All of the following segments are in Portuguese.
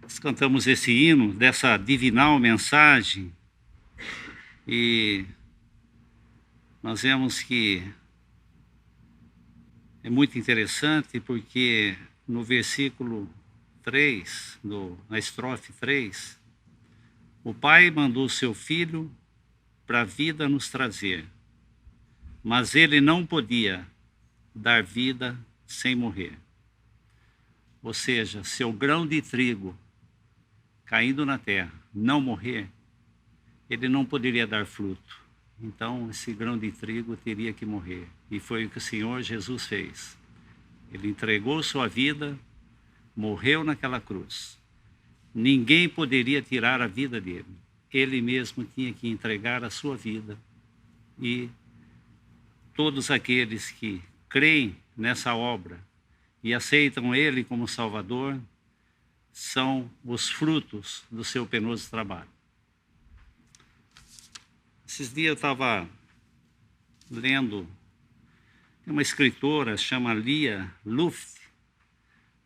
Nós cantamos esse hino dessa divinal mensagem e nós vemos que é muito interessante porque no versículo 3, na estrofe 3, o Pai mandou seu Filho para a vida nos trazer, mas ele não podia dar vida sem morrer. Ou seja, se o grão de trigo caindo na terra não morrer, ele não poderia dar fruto. Então, esse grão de trigo teria que morrer. E foi o que o Senhor Jesus fez. Ele entregou sua vida, morreu naquela cruz. Ninguém poderia tirar a vida dele. Ele mesmo tinha que entregar a sua vida. E todos aqueles que creem nessa obra e aceitam ele como Salvador são os frutos do seu penoso trabalho. Esses dias eu estava lendo uma escritora, chama Lia Luft.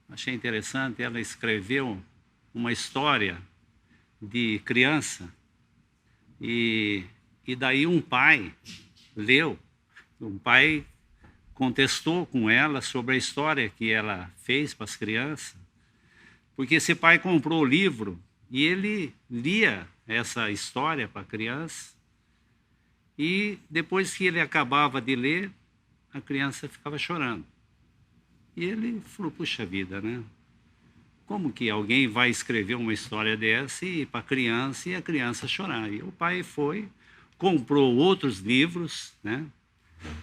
Achei interessante, ela escreveu uma história de criança e daí um pai leu, um pai contestou com ela sobre a história que ela fez para as crianças, porque esse pai comprou o livro e ele lia essa história para a criança e depois que ele acabava de ler, a criança ficava chorando. E ele falou, puxa vida, né? Como que alguém vai escrever uma história dessa e para a criança e a criança chorar? E o pai foi, comprou outros livros, né?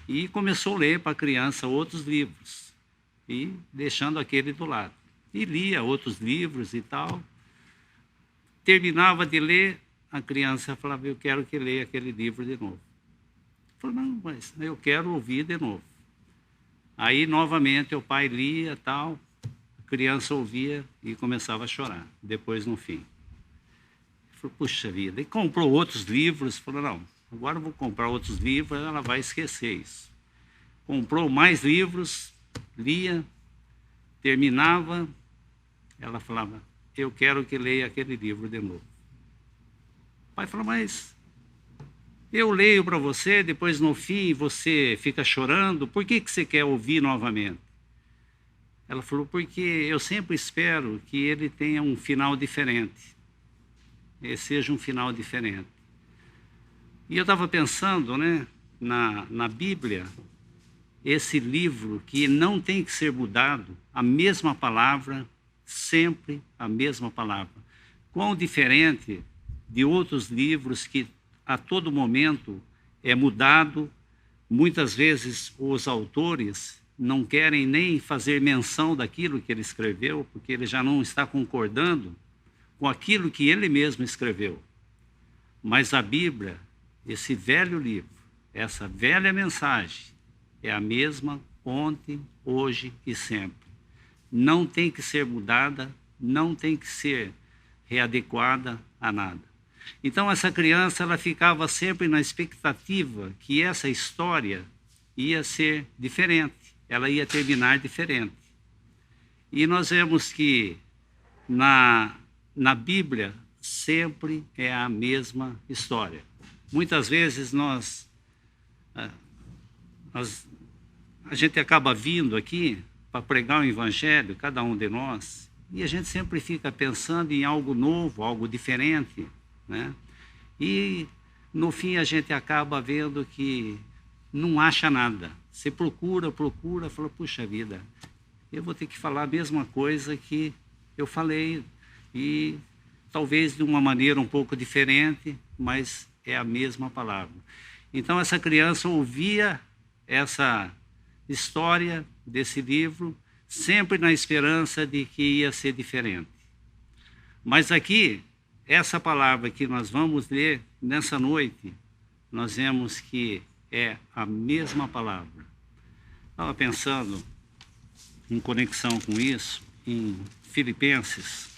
E começou a ler para a criança outros livros, e deixando aquele do lado. E lia outros livros e tal. Terminava de ler, a criança falava, eu quero que leia aquele livro de novo. Falou, não, mas eu quero ouvir de novo. Aí, novamente, o pai lia tal, a criança ouvia e começava a chorar, depois no fim. Falou, puxa vida, e comprou outros livros, falou, não, agora eu vou comprar outros livros, ela vai esquecer isso. Comprou mais livros, lia, terminava, ela falava, eu quero que leia aquele livro de novo. O pai falou, mas eu leio para você, depois no fim você fica chorando, por que você quer ouvir novamente? Ela falou, porque eu sempre espero que ele tenha um final diferente, seja um final diferente. E eu estava pensando, né, na Bíblia, esse livro que não tem que ser mudado, a mesma palavra, sempre a mesma palavra. Quão diferente de outros livros que a todo momento é mudado, muitas vezes os autores não querem nem fazer menção daquilo que ele escreveu, porque ele já não está concordando com aquilo que ele mesmo escreveu. Mas a Bíblia, esse velho livro, essa velha mensagem, é a mesma ontem, hoje e sempre. Não tem que ser mudada, não tem que ser readequada a nada. Então essa criança, ela ficava sempre na expectativa que essa história ia ser diferente, ela ia terminar diferente. E nós vemos que na Bíblia sempre é a mesma história. Muitas vezes a gente acaba vindo aqui para pregar o evangelho, cada um de nós, e a gente sempre fica pensando em algo novo, algo diferente, né? E no fim a gente acaba vendo que não acha nada. Você procura, fala, puxa vida, eu vou ter que falar a mesma coisa que eu falei, e talvez de uma maneira um pouco diferente, mas é a mesma palavra. Então essa criança ouvia essa história desse livro, sempre na esperança de que ia ser diferente. Mas aqui, essa palavra que nós vamos ler nessa noite, nós vemos que é a mesma palavra. Estava pensando, em conexão com isso, em Filipenses.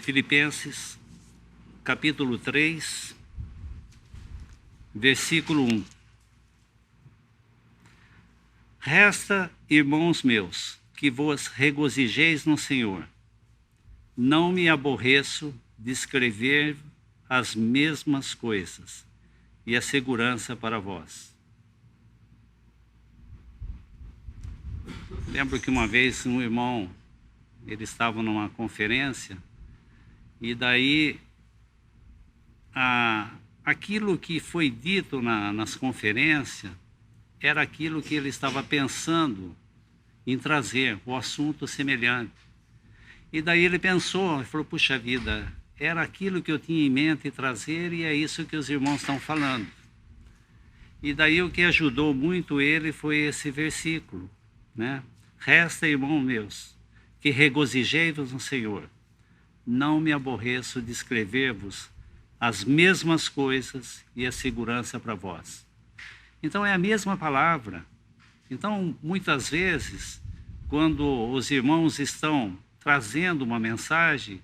Filipenses, capítulo 3, versículo 1. Resta, irmãos meus, que vos regozijeis no Senhor. Não me aborreço de escrever as mesmas coisas, e a segurança para vós. Lembro que uma vez um irmão, ele estava numa conferência, e daí aquilo que foi dito nas conferências era aquilo que ele estava pensando em trazer, o assunto semelhante. E daí ele pensou, ele falou, puxa vida, era aquilo que eu tinha em mente trazer e é isso que os irmãos estão falando. E daí o que ajudou muito ele foi esse versículo, né? Resta, irmãos meus, que regozijei-vos no Senhor. Não me aborreço de escrever-vos as mesmas coisas e a segurança para vós. Então é a mesma palavra. Então, muitas vezes, quando os irmãos estão trazendo uma mensagem,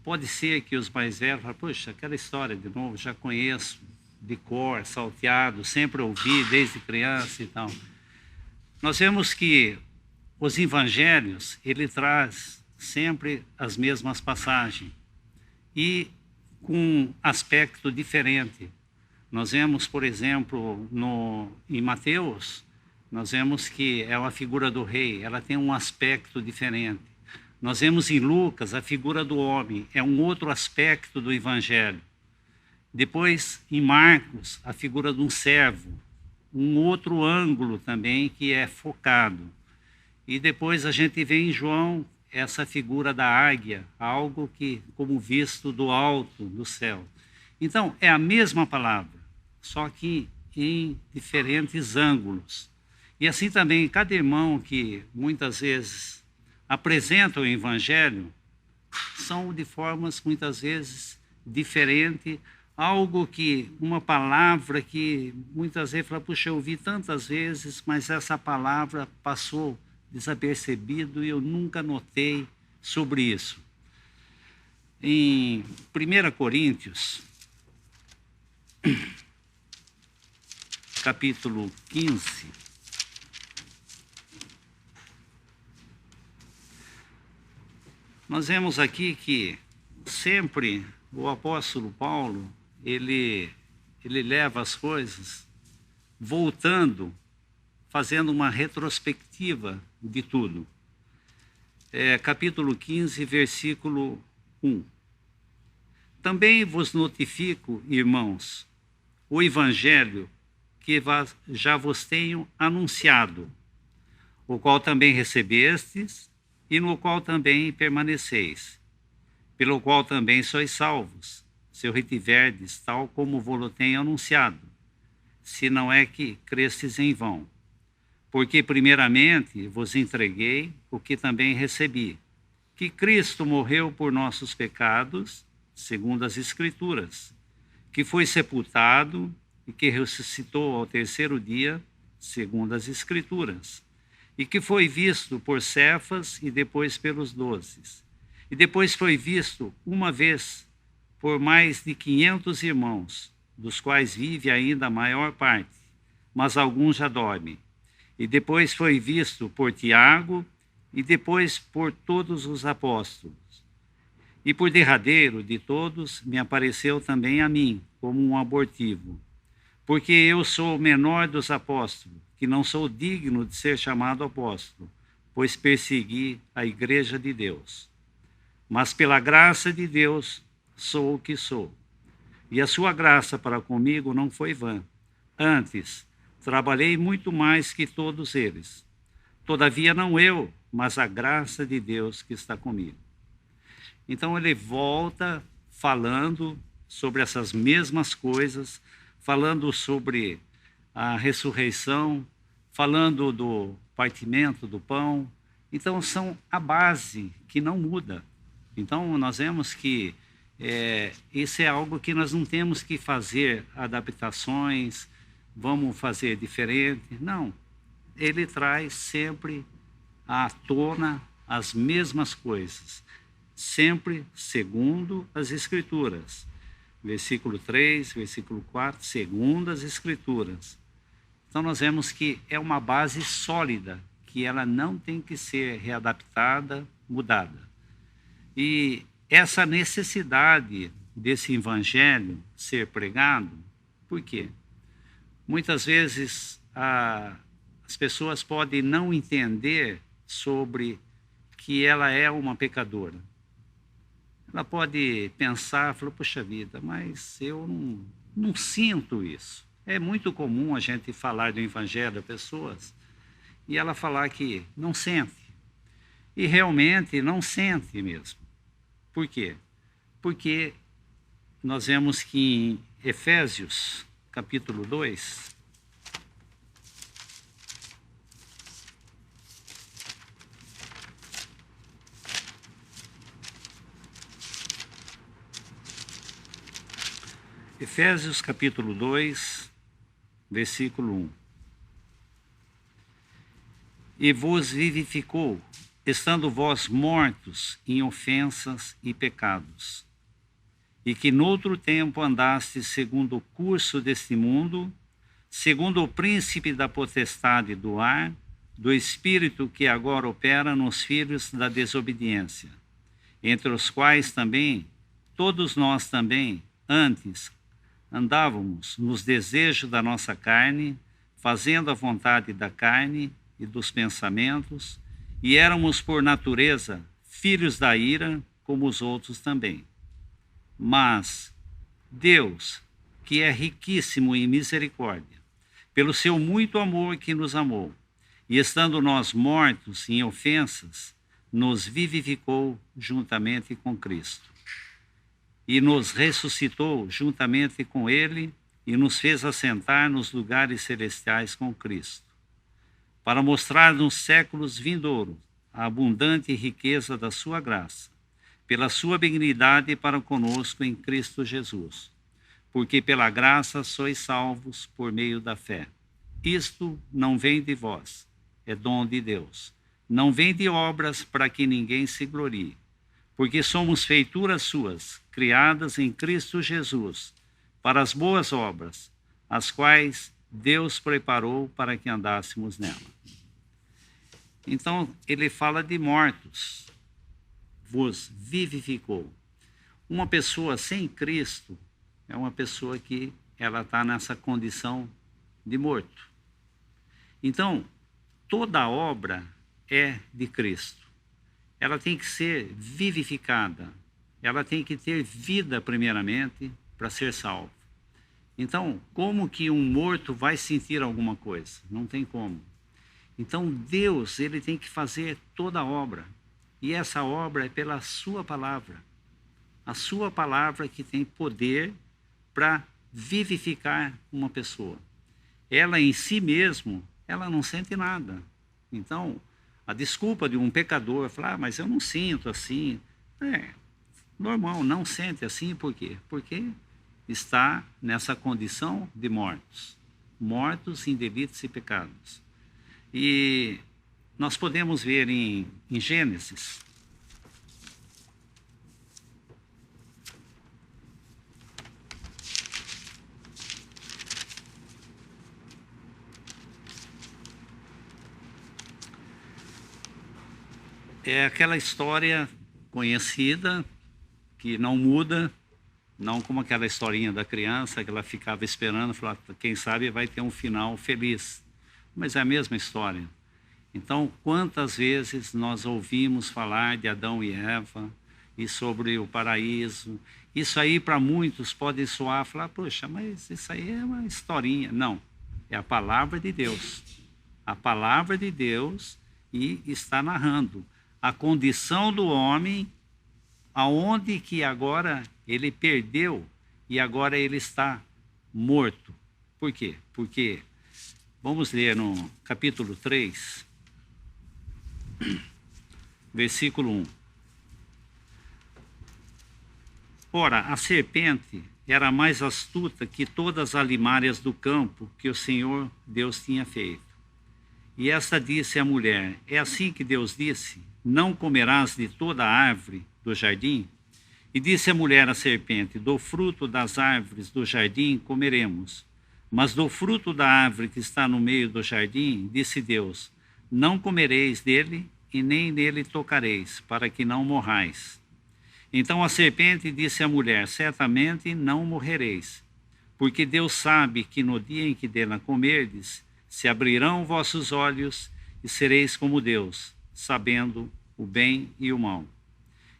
pode ser que os mais velhos falem, poxa, aquela história de novo, já conheço de cor, salteado, sempre ouvi desde criança e tal. Nós vemos que os evangelhos, ele traz sempre as mesmas passagens e com aspecto diferente. Nós vemos, por exemplo, em Mateus, nós vemos que é uma figura do rei, ela tem um aspecto diferente. Nós vemos em Lucas a figura do homem, é um outro aspecto do evangelho. Depois, em Marcos, a figura de um servo, um outro ângulo também que é focado. E depois a gente vê em João essa figura da águia, algo que, como visto do alto, do céu. Então, é a mesma palavra, só que em diferentes ângulos. E assim também, cada irmão que muitas vezes apresenta o evangelho, são de formas muitas vezes diferentes, algo que, uma palavra que muitas vezes fala, puxa, eu ouvi tantas vezes, mas essa palavra passou desapercebido e eu nunca notei sobre isso. Em 1 Coríntios, capítulo 15, nós vemos aqui que sempre o apóstolo Paulo, ele leva as coisas voltando, fazendo uma retrospectiva de tudo. Capítulo 15, versículo 1. Também vos notifico, irmãos, o evangelho que já vos tenho anunciado, o qual também recebestes e no qual também permaneceis, pelo qual também sois salvos, se o retiverdes tal como vos tenho anunciado, se não é que crestes em vão. Porque primeiramente vos entreguei o que também recebi, que Cristo morreu por nossos pecados, segundo as Escrituras, que foi sepultado e que ressuscitou ao terceiro dia, segundo as Escrituras, e que foi visto por Cefas e depois pelos 12. E depois foi visto uma vez por mais de 500 irmãos, dos quais vive ainda a maior parte, mas alguns já dormem. E depois foi visto por Tiago, e depois por todos os apóstolos. E por derradeiro de todos, me apareceu também a mim, como um abortivo. Porque eu sou o menor dos apóstolos, que não sou digno de ser chamado apóstolo, pois persegui a igreja de Deus. Mas pela graça de Deus, sou o que sou. E a sua graça para comigo não foi vã. Antes, trabalhei muito mais que todos eles. Todavia não eu, mas a graça de Deus que está comigo. Então ele volta falando sobre essas mesmas coisas, falando sobre a ressurreição, falando do partimento do pão. Então são a base que não muda. Então nós vemos que isso é algo que nós não temos que fazer adaptações, vamos fazer diferente. Não, ele traz sempre à tona as mesmas coisas, sempre segundo as Escrituras. versículo 3, versículo 4, segundo as Escrituras. Então nós vemos que é uma base sólida, que ela não tem que ser readaptada, mudada. E essa necessidade desse evangelho ser pregado, por quê? Muitas vezes as pessoas podem não entender sobre que ela é uma pecadora. Ela pode pensar, falar, poxa vida, mas eu não sinto isso. É muito comum a gente falar do evangelho a pessoas e ela falar que não sente. E realmente não sente mesmo. Por quê? Porque nós vemos que em Efésios, capítulo 2, Efésios capítulo 2, versículo 1. E vos vivificou, estando vós mortos em ofensas e pecados, e que noutro tempo andastes segundo o curso deste mundo, segundo o príncipe da potestade do ar, do espírito que agora opera nos filhos da desobediência, entre os quais também, todos nós também, antes, andávamos nos desejos da nossa carne, fazendo a vontade da carne e dos pensamentos, e éramos por natureza filhos da ira, como os outros também. Mas Deus, que é riquíssimo em misericórdia, pelo seu muito amor que nos amou, e estando nós mortos em ofensas, nos vivificou juntamente com Cristo. E nos ressuscitou juntamente com ele e nos fez assentar nos lugares celestiais com Cristo, para mostrar nos séculos vindouros a abundante riqueza da sua graça, pela sua benignidade para conosco em Cristo Jesus. Porque pela graça sois salvos por meio da fé. Isto não vem de vós, é dom de Deus. Não vem de obras para que ninguém se glorie. Porque somos feituras suas, criadas em Cristo Jesus, para as boas obras, as quais Deus preparou para que andássemos nela. Então, ele fala de mortos, vos vivificou. Uma pessoa sem Cristo é uma pessoa que ela está nessa condição de morto. Então, toda obra é de Cristo. Ela tem que ser vivificada. Ela tem que ter vida primeiramente para ser salvo. Então, como que um morto vai sentir alguma coisa? Não tem como. Então, Deus, ele tem que fazer toda a obra. E essa obra é pela sua palavra. A sua palavra que tem poder para vivificar uma pessoa. Ela em si mesmo, ela não sente nada. Então, a desculpa de um pecador, falar, mas eu não sinto assim. É normal, não sente assim, por quê? Porque está nessa condição de mortos. Mortos em delitos e pecados. E nós podemos ver em Gênesis, é aquela história conhecida, que não muda, não como aquela historinha da criança, que ela ficava esperando, falava, quem sabe vai ter um final feliz. Mas é a mesma história. Então, quantas vezes nós ouvimos falar de Adão e Eva, e sobre o paraíso. Isso aí, para muitos, pode soar, falar, poxa, mas isso aí é uma historinha. Não, é a palavra de Deus. A palavra de Deus, e está narrando a condição do homem, aonde que agora ele perdeu e agora ele está morto. Por quê? Porque, vamos ler no capítulo 3, versículo 1. Ora, a serpente era mais astuta que todas as alimárias do campo que o Senhor Deus tinha feito. E esta disse à mulher, é assim que Deus disse, não comerás de toda a árvore do jardim? E disse a mulher à serpente: do fruto das árvores do jardim comeremos, mas do fruto da árvore que está no meio do jardim, disse Deus: não comereis dele e nem nele tocareis, para que não morrais. Então a serpente disse à mulher: certamente não morrereis, porque Deus sabe que no dia em que dela comerdes, se abrirão vossos olhos e sereis como Deus, sabendo o bem e o mal.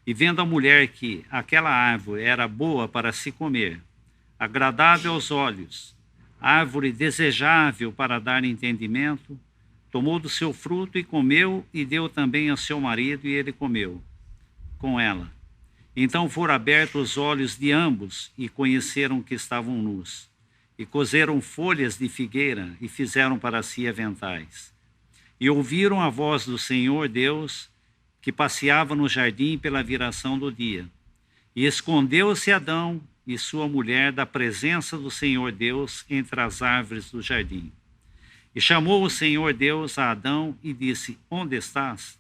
E vendo a mulher que aquela árvore era boa para se comer, agradável aos olhos, árvore desejável para dar entendimento, tomou do seu fruto e comeu, e deu também ao seu marido, e ele comeu com ela. Então foram abertos os olhos de ambos, e conheceram que estavam nus. E coseram folhas de figueira, e fizeram para si aventais. E ouviram a voz do Senhor Deus, que passeava no jardim pela viração do dia. E escondeu-se Adão e sua mulher da presença do Senhor Deus entre as árvores do jardim. E chamou o Senhor Deus a Adão e disse: onde estás?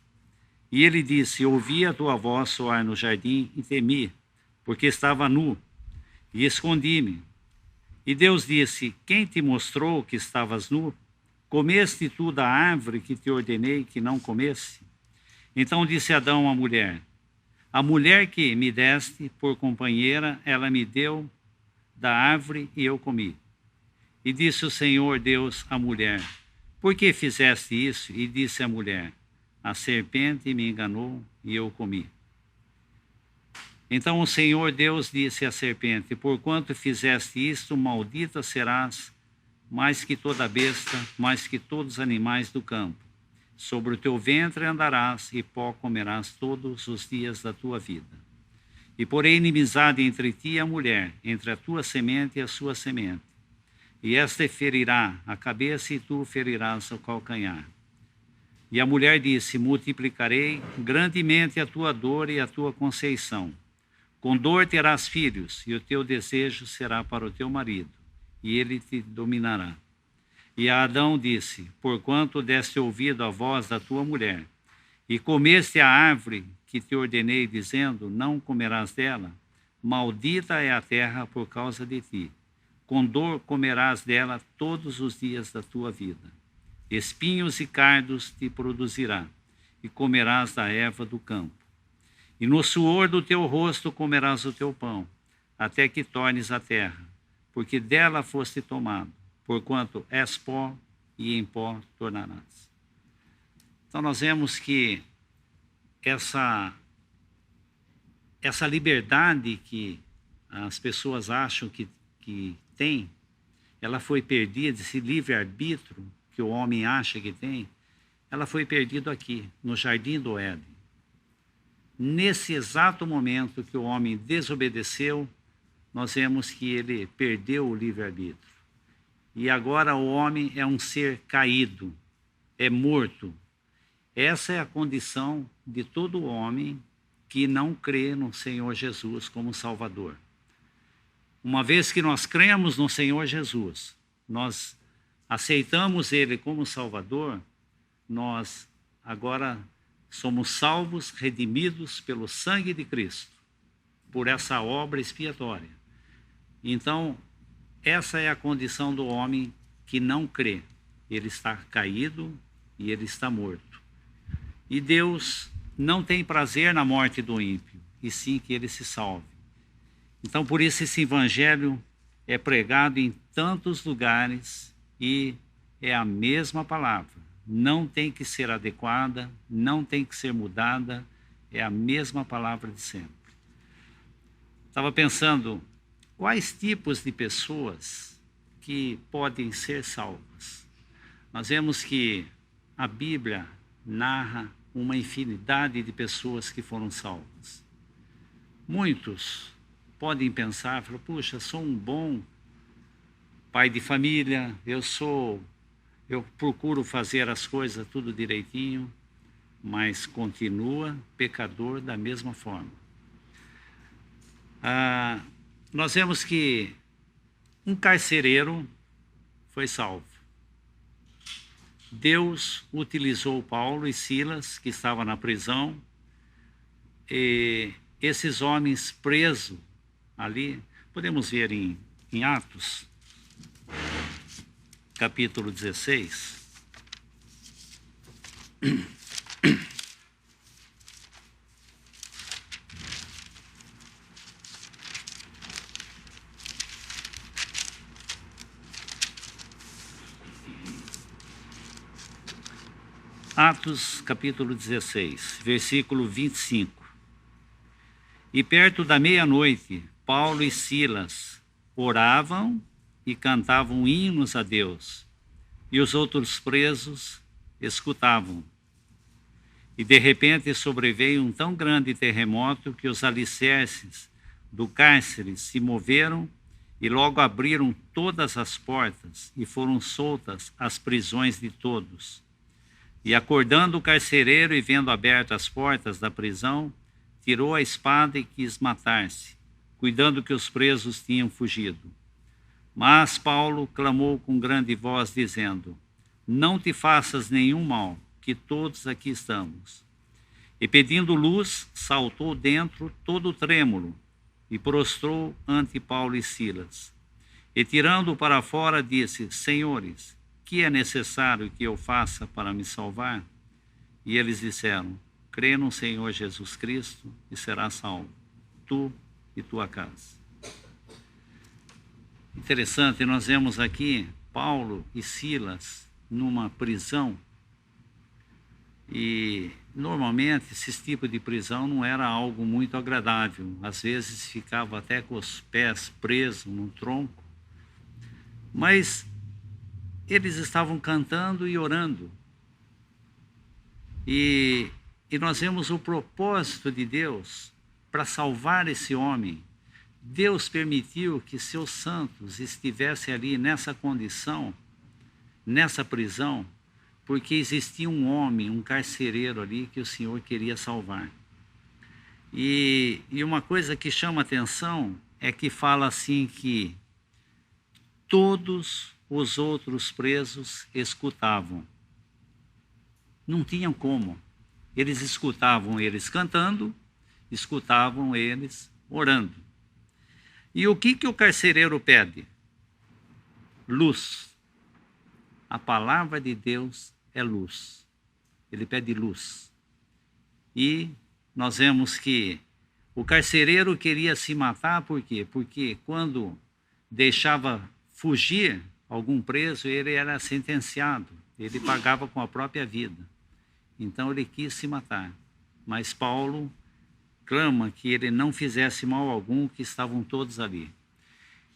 E ele disse: ouvi a tua voz soar no jardim e temi, porque estava nu, e escondi-me. E Deus disse: quem te mostrou que estavas nu? Comeste tu da árvore que te ordenei que não comesse? Então disse Adão à mulher: a mulher que me deste por companheira, ela me deu da árvore e eu comi. E disse o Senhor Deus à mulher: por que fizeste isso? E disse a mulher: a serpente me enganou e eu comi. Então o Senhor Deus disse à serpente: porquanto fizeste isto, maldita serás mais que toda besta, mais que todos os animais do campo. Sobre o teu ventre andarás, e pó comerás todos os dias da tua vida. E porei inimizade entre ti e a mulher, entre a tua semente e a sua semente. E esta ferirá a cabeça, e tu ferirás o calcanhar. E a mulher disse: multiplicarei grandemente a tua dor e a tua conceição. Com dor terás filhos, e o teu desejo será para o teu marido, e ele te dominará. E a Adão disse: porquanto deste ouvido à voz da tua mulher, e comeste a árvore que te ordenei, dizendo: não comerás dela, maldita é a terra por causa de ti. Com dor comerás dela todos os dias da tua vida. Espinhos e cardos te produzirá, e comerás da erva do campo. E no suor do teu rosto comerás o teu pão, até que tornes a terra, porque dela foste tomado. Porquanto és pó, e em pó tornarás. Então nós vemos que essa liberdade que as pessoas acham que tem, ela foi perdida, esse livre-arbítrio que o homem acha que tem, ela foi perdida aqui, no Jardim do Éden. Nesse exato momento que o homem desobedeceu, nós vemos que ele perdeu o livre-arbítrio. E agora o homem é um ser caído, é morto. Essa é a condição de todo homem que não crê no Senhor Jesus como Salvador. Uma vez que nós cremos no Senhor Jesus, nós aceitamos Ele como Salvador, nós agora somos salvos, redimidos pelo sangue de Cristo, por essa obra expiatória. Então, essa é a condição do homem que não crê. Ele está caído e ele está morto. E Deus não tem prazer na morte do ímpio, e sim que ele se salve. Então, por isso, esse evangelho é pregado em tantos lugares e é a mesma palavra. Não tem que ser adequada, não tem que ser mudada, é a mesma palavra de sempre. Estava pensando, quais tipos de pessoas que podem ser salvas? Nós vemos que a Bíblia narra uma infinidade de pessoas que foram salvas. Muitos podem pensar, puxa, sou um bom pai de família, eu procuro fazer as coisas tudo direitinho, mas continua pecador da mesma forma. Nós vemos que um carcereiro foi salvo. Deus utilizou Paulo e Silas, que estavam na prisão, e esses homens presos ali, podemos ver em Atos, capítulo 16. Atos, capítulo 16, versículo 25. E perto da meia-noite, Paulo e Silas oravam e cantavam hinos a Deus, e os outros presos escutavam. E de repente sobreveio um tão grande terremoto que os alicerces do cárcere se moveram e logo abriram todas as portas e foram soltas as prisões de todos. E acordando o carcereiro e vendo abertas as portas da prisão, tirou a espada e quis matar-se, cuidando que os presos tinham fugido. Mas Paulo clamou com grande voz, dizendo: não te faças nenhum mal, que todos aqui estamos. E pedindo luz, saltou dentro todo trêmulo e prostrou ante Paulo e Silas. E tirando-o para fora, disse: senhores, que é necessário que eu faça para me salvar? E eles disseram: crê no Senhor Jesus Cristo e serás salvo, tu e tua casa. Interessante, nós vemos aqui Paulo e Silas numa prisão, e normalmente esse tipo de prisão não era algo muito agradável. Às vezes ficava até com os pés presos no tronco, mas eles estavam cantando e orando. E nós vemos o propósito de Deus para salvar esse homem. Deus permitiu que seus santos estivessem ali nessa condição, nessa prisão, porque existia um homem, um carcereiro ali que o Senhor queria salvar. E uma coisa que chama atenção é que fala assim que todos os outros presos escutavam. Não tinham como. Eles escutavam eles cantando, escutavam eles orando. E o que o carcereiro pede? Luz. A palavra de Deus é luz. Ele pede luz. E nós vemos que o carcereiro queria se matar, por quê? Porque quando deixava fugir algum preso, ele era sentenciado, ele pagava com a própria vida. Então ele quis se matar. Mas Paulo clama que ele não fizesse mal algum, que estavam todos ali.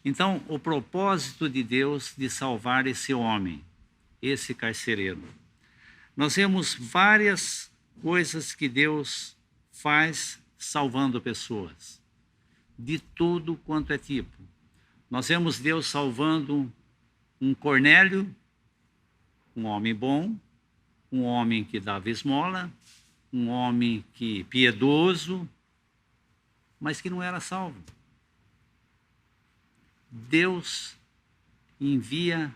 Então, o propósito de Deus de salvar esse homem, esse carcereiro. Nós vemos várias coisas que Deus faz salvando pessoas, de tudo quanto é tipo. Nós vemos Deus salvando um Cornélio, um homem bom, um homem que dava esmola, um homem que piedoso, mas que não era salvo. Deus envia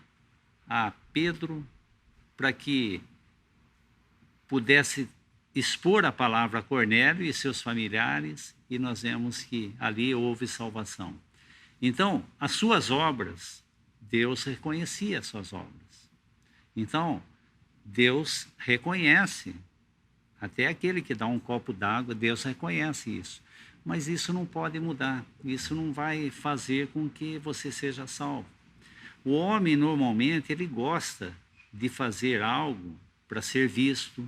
a Pedro para que pudesse expor a palavra a Cornélio e seus familiares, e nós vemos que ali houve salvação. Então, as suas obras, Deus reconhecia as suas obras. Então, Deus reconhece. Até aquele que dá um copo d'água, Deus reconhece isso. Mas isso não pode mudar. Isso não vai fazer com que você seja salvo. O homem, normalmente, ele gosta de fazer algo para ser visto.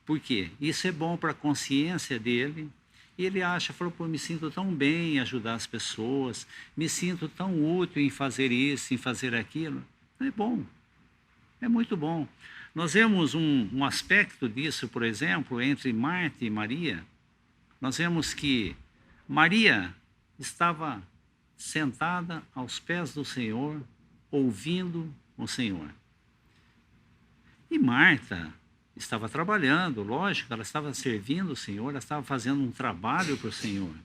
Por quê? Isso é bom para a consciência dele. E ele acha, falou, pô, me sinto tão bem em ajudar as pessoas, me sinto tão útil em fazer isso, em fazer aquilo. É bom. É muito bom. Nós vemos um aspecto disso, por exemplo, entre Marta e Maria. Nós vemos que Maria estava sentada aos pés do Senhor, ouvindo o Senhor. E Marta estava trabalhando, lógico, ela estava servindo o Senhor, ela estava fazendo um trabalho para o Senhor.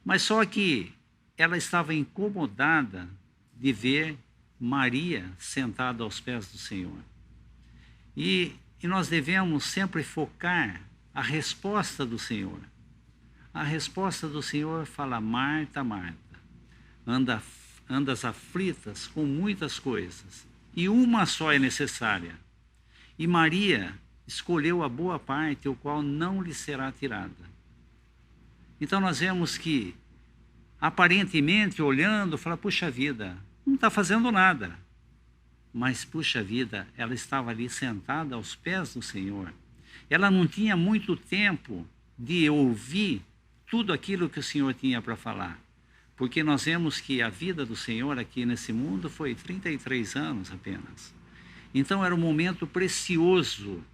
Mas só que ela estava incomodada de ver Maria sentada aos pés do Senhor. E nós devemos sempre focar a resposta do Senhor. A resposta do Senhor fala: Marta, Marta, andas aflitas com muitas coisas, e uma só é necessária. E Maria escolheu a boa parte, o qual não lhe será tirada. Então nós vemos que, aparentemente, olhando, fala: puxa vida, não está fazendo nada. Mas, puxa vida, ela estava ali sentada aos pés do Senhor. Ela não tinha muito tempo de ouvir tudo aquilo que o Senhor tinha para falar. Porque nós vemos que a vida do Senhor aqui nesse mundo foi 33 anos apenas. Então era um momento precioso.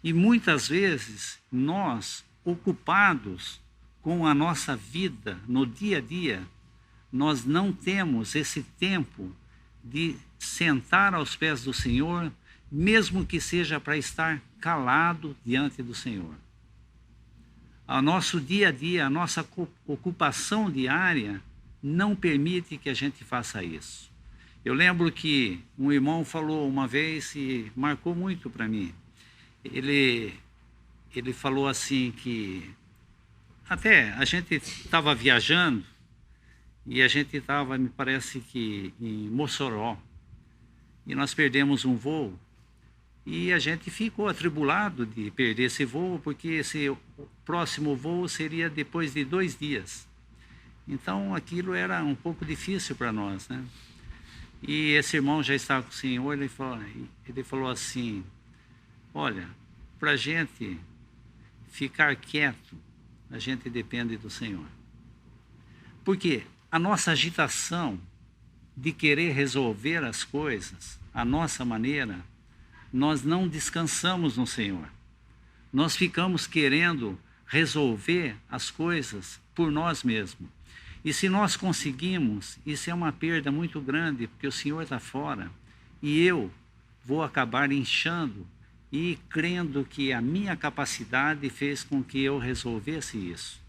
E muitas vezes nós, ocupados com a nossa vida no dia a dia, nós não temos esse tempo de sentar aos pés do Senhor, mesmo que seja para estar calado diante do Senhor. O nosso dia a dia, a nossa ocupação diária não permite que a gente faça isso. Eu lembro que um irmão falou uma vez e marcou muito para mim. Ele falou assim que até a gente estava viajando e a gente estava, me parece que em Mossoró, e nós perdemos um voo. E a gente ficou atribulado de perder esse voo, porque esse próximo voo seria depois de 2 dias. Então aquilo era um pouco difícil para nós, né? E esse irmão já estava com o Senhor, ele falou assim: olha, para a gente ficar quieto, a gente depende do Senhor. Porque a nossa agitação de querer resolver as coisas, a nossa maneira, nós não descansamos no Senhor. Nós ficamos querendo resolver as coisas por nós mesmos. E se nós conseguimos, isso é uma perda muito grande, porque o Senhor está fora. E eu vou acabar inchando e crendo que a minha capacidade fez com que eu resolvesse isso.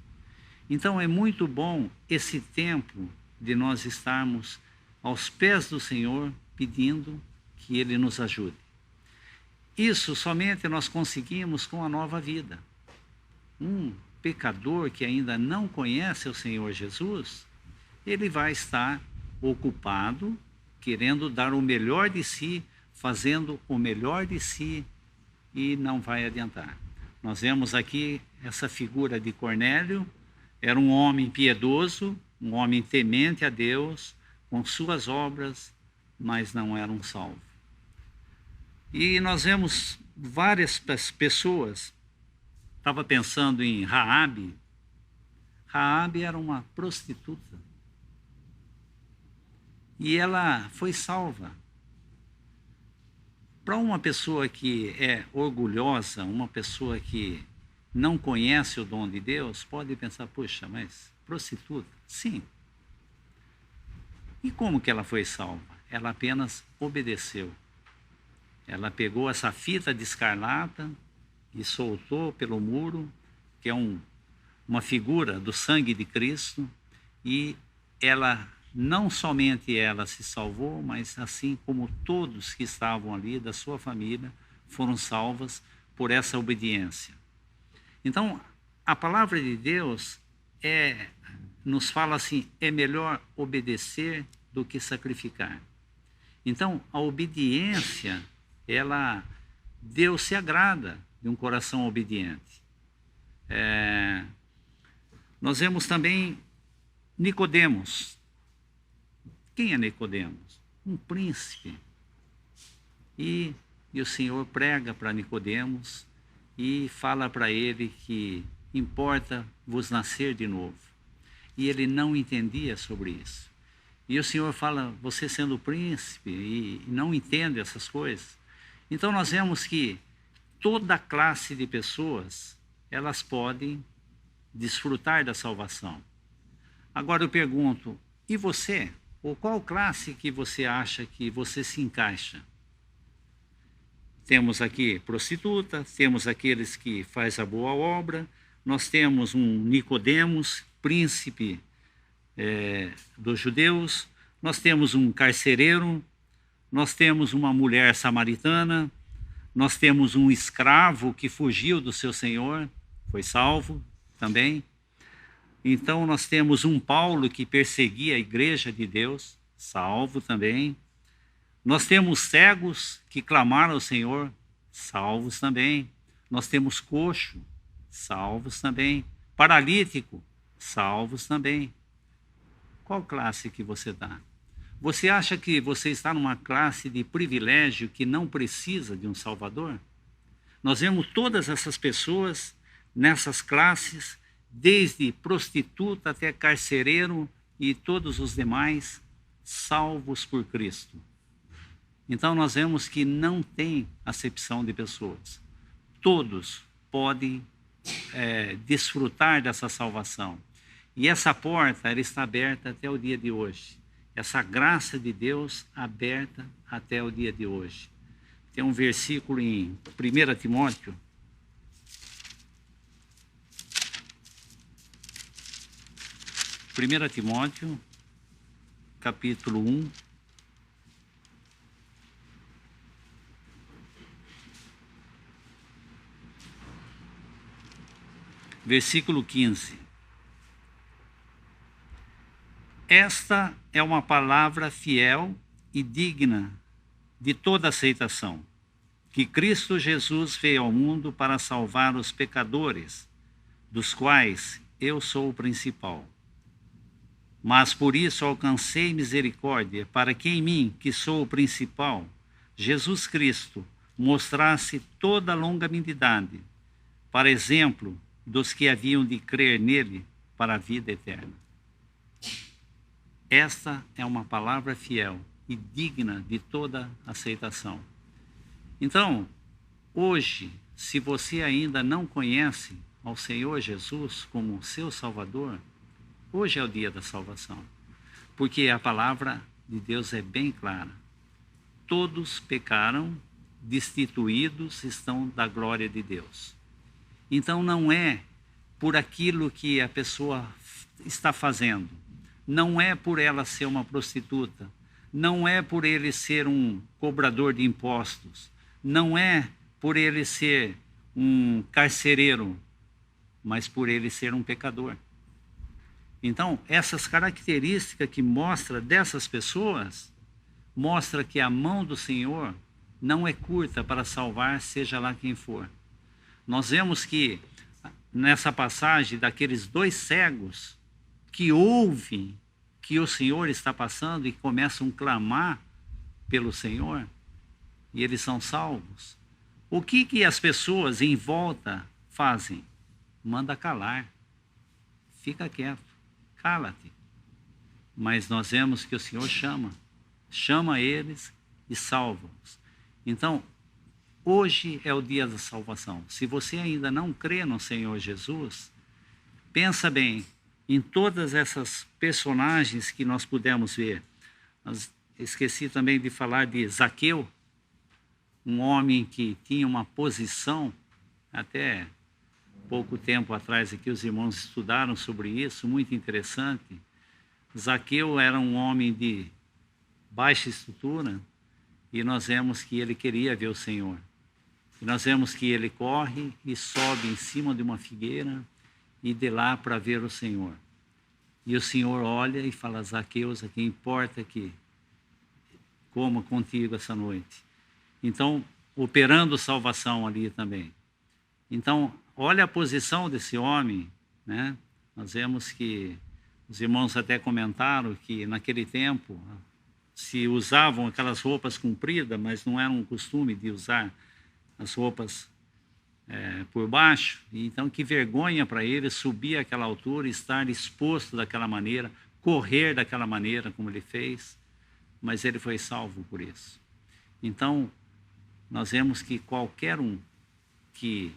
Então é muito bom esse tempo de nós estarmos aos pés do Senhor, pedindo que Ele nos ajude. Isso somente nós conseguimos com a nova vida. Um pecador que ainda não conhece o Senhor Jesus, ele vai estar ocupado, querendo dar o melhor de si, fazendo o melhor de si, e não vai adiantar. Nós vemos aqui essa figura de Cornélio. Era um homem piedoso, um homem temente a Deus, com suas obras, mas não era um salvo. E nós vemos várias pessoas. Estava pensando em Raabe. Raabe era uma prostituta. E ela foi salva. Para uma pessoa que é orgulhosa, uma pessoa que não conhece o dom de Deus, pode pensar: puxa, mas prostituta? Sim. E como que ela foi salva? Ela apenas obedeceu. Ela pegou essa fita de escarlata e soltou pelo muro, que é uma figura do sangue de Cristo, e ela, não somente ela se salvou, mas assim como todos que estavam ali da sua família foram salvas por essa obediência. Então, a palavra de Deus nos fala assim: é melhor obedecer do que sacrificar. Então, a obediência, Deus se agrada de um coração obediente. Nós vemos também Nicodemos. Quem é Nicodemos? Um príncipe. E o Senhor prega para Nicodemos e fala para ele que importa vos nascer de novo. E ele não entendia sobre isso. E o Senhor fala: você sendo príncipe e não entende essas coisas. Então nós vemos que toda classe de pessoas, elas podem desfrutar da salvação. Agora eu pergunto: e você? Ou qual classe que você acha que você se encaixa? Temos aqui prostituta, temos aqueles que fazem a boa obra, nós temos um Nicodemos, príncipe dos judeus, nós temos um carcereiro, nós temos uma mulher samaritana, nós temos um escravo que fugiu do seu senhor, foi salvo também. Então nós temos um Paulo que perseguia a igreja de Deus, salvo também. Nós temos cegos que clamaram ao Senhor, salvos também. Nós temos coxo, salvos também. Paralítico, salvos também. Qual classe que você está? Você acha que você está numa classe de privilégio que não precisa de um Salvador? Nós vemos todas essas pessoas nessas classes, desde prostituta até carcereiro e todos os demais, salvos por Cristo. Então nós vemos que não tem acepção de pessoas. Todos podem desfrutar dessa salvação. E essa porta ela está aberta até o dia de hoje. Essa graça de Deus aberta até o dia de hoje. Tem um versículo em 1 Timóteo. Primeira Timóteo, capítulo 1. Versículo 15. Esta é uma palavra fiel e digna de toda aceitação, que Cristo Jesus veio ao mundo para salvar os pecadores, dos quais eu sou o principal. Mas por isso alcancei misericórdia, para que em mim, que sou o principal, Jesus Cristo mostrasse toda a longanimidade, para exemplo dos que haviam de crer nele para a vida eterna. Esta é uma palavra fiel e digna de toda aceitação. Então, hoje, se você ainda não conhece ao Senhor Jesus como seu Salvador, hoje é o dia da salvação, porque a palavra de Deus é bem clara. Todos pecaram, destituídos estão da glória de Deus. Então não é por aquilo que a pessoa está fazendo, não é por ela ser uma prostituta, não é por ele ser um cobrador de impostos, não é por ele ser um carcereiro, mas por ele ser um pecador. Então, essas características que mostra dessas pessoas, mostra que a mão do Senhor não é curta para salvar, seja lá quem for. Nós vemos que, nessa passagem daqueles 2 cegos, que ouvem que o Senhor está passando e começam a clamar pelo Senhor, e eles são salvos. O que as pessoas em volta fazem? Manda calar. Fica quieto. Cala-te. Mas nós vemos que o Senhor chama eles e salva-os. Então, hoje é o dia da salvação. Se você ainda não crê no Senhor Jesus, pensa bem em todas essas personagens que nós pudemos ver. Esqueci também de falar de Zaqueu, um homem que tinha uma posição, até pouco tempo atrás aqui os irmãos estudaram sobre isso, muito interessante. Zaqueu era um homem de baixa estrutura e nós vemos que ele queria ver o Senhor. E nós vemos que ele corre e sobe em cima de uma figueira e de lá para ver o Senhor. E o Senhor olha e fala: Zaqueu, a quem importa que coma contigo essa noite. Então, operando salvação ali também. Então, olha a posição desse homem, né? Nós vemos que os irmãos até comentaram que naquele tempo se usavam aquelas roupas compridas, mas não era um costume de usar as roupas por baixo. Então, que vergonha para ele subir àquela altura, estar exposto daquela maneira, correr daquela maneira como ele fez, mas ele foi salvo por isso. Então, nós vemos que qualquer um que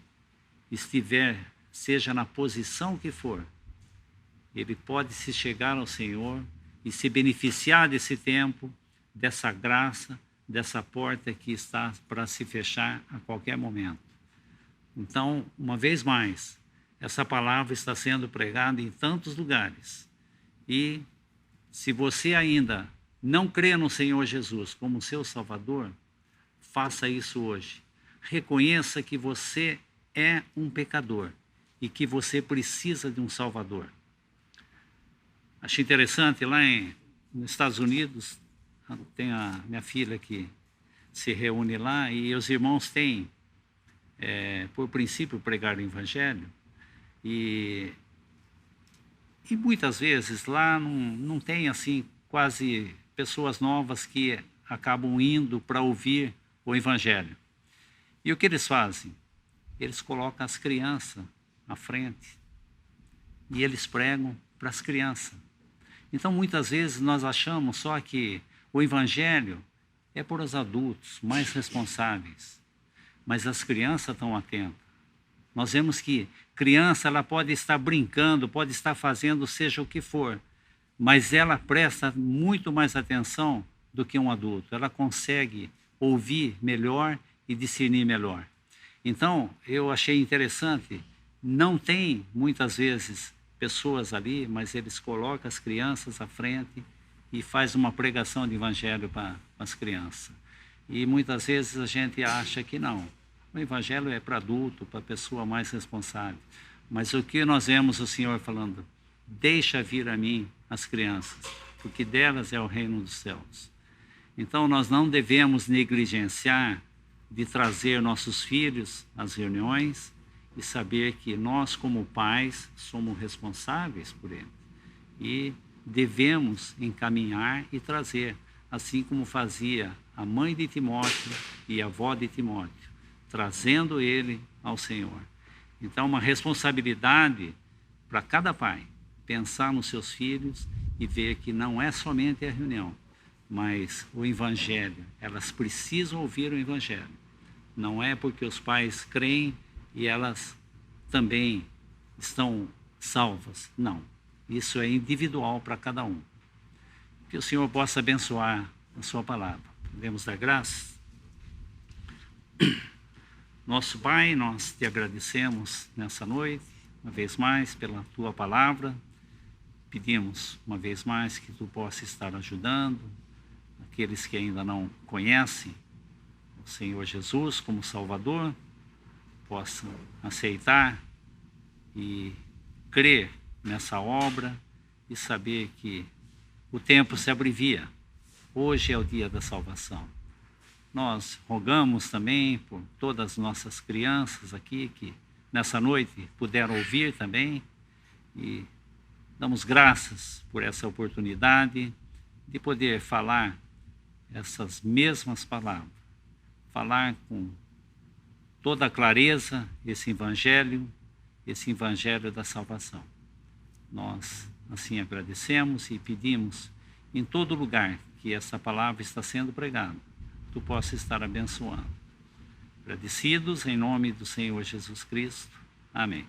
estiver, seja na posição que for, ele pode se chegar ao Senhor e se beneficiar desse tempo, dessa graça, dessa porta que está para se fechar a qualquer momento. Então, uma vez mais, essa palavra está sendo pregada em tantos lugares. E se você ainda não crê no Senhor Jesus como seu Salvador, faça isso hoje. Reconheça que você é um pecador e que você precisa de um Salvador. Achei interessante, nos Estados Unidos, tem a minha filha que se reúne lá e os irmãos têm, por princípio, pregar o Evangelho. E muitas vezes lá não tem assim quase pessoas novas que acabam indo para ouvir o Evangelho. E o que eles fazem? Eles colocam as crianças à frente e eles pregam para as crianças. Então, muitas vezes nós achamos só que o Evangelho é para os adultos mais responsáveis, mas as crianças estão atentas. Nós vemos que criança ela pode estar brincando, pode estar fazendo seja o que for, mas ela presta muito mais atenção do que um adulto. Ela consegue ouvir melhor e discernir melhor. Então, eu achei interessante, não tem muitas vezes pessoas ali, mas eles colocam as crianças à frente e faz uma pregação de evangelho para as crianças. E muitas vezes a gente acha que não. O evangelho é para adulto, para pessoa mais responsável. Mas o que nós vemos o Senhor falando? Deixa vir a mim as crianças, porque delas é o reino dos céus. Então nós não devemos negligenciar de trazer nossos filhos às reuniões e saber que nós, como pais, somos responsáveis por eles. E devemos encaminhar e trazer, assim como fazia a mãe de Timóteo e a avó de Timóteo, trazendo ele ao Senhor. Então, uma responsabilidade para cada pai, pensar nos seus filhos e ver que não é somente a reunião, mas o Evangelho. Elas precisam ouvir o Evangelho. Não é porque os pais creem e elas também estão salvas. Não. Isso é individual para cada um. Que o Senhor possa abençoar a sua palavra. Podemos dar graças? Nosso Pai, nós te agradecemos nessa noite, uma vez mais, pela tua palavra. Pedimos, uma vez mais, que tu possa estar ajudando aqueles que ainda não conhecem o Senhor Jesus como Salvador, possam aceitar e crer nessa obra e saber que o tempo se abrevia. Hoje é o dia da salvação. Nós rogamos também por todas as nossas crianças aqui que nessa noite puderam ouvir também e damos graças por essa oportunidade de poder falar essas mesmas palavras, falar com toda a clareza esse evangelho da salvação. Nós assim agradecemos e pedimos em todo lugar que essa palavra está sendo pregada, tu possa estar abençoando. Agradecidos em nome do Senhor Jesus Cristo. Amém.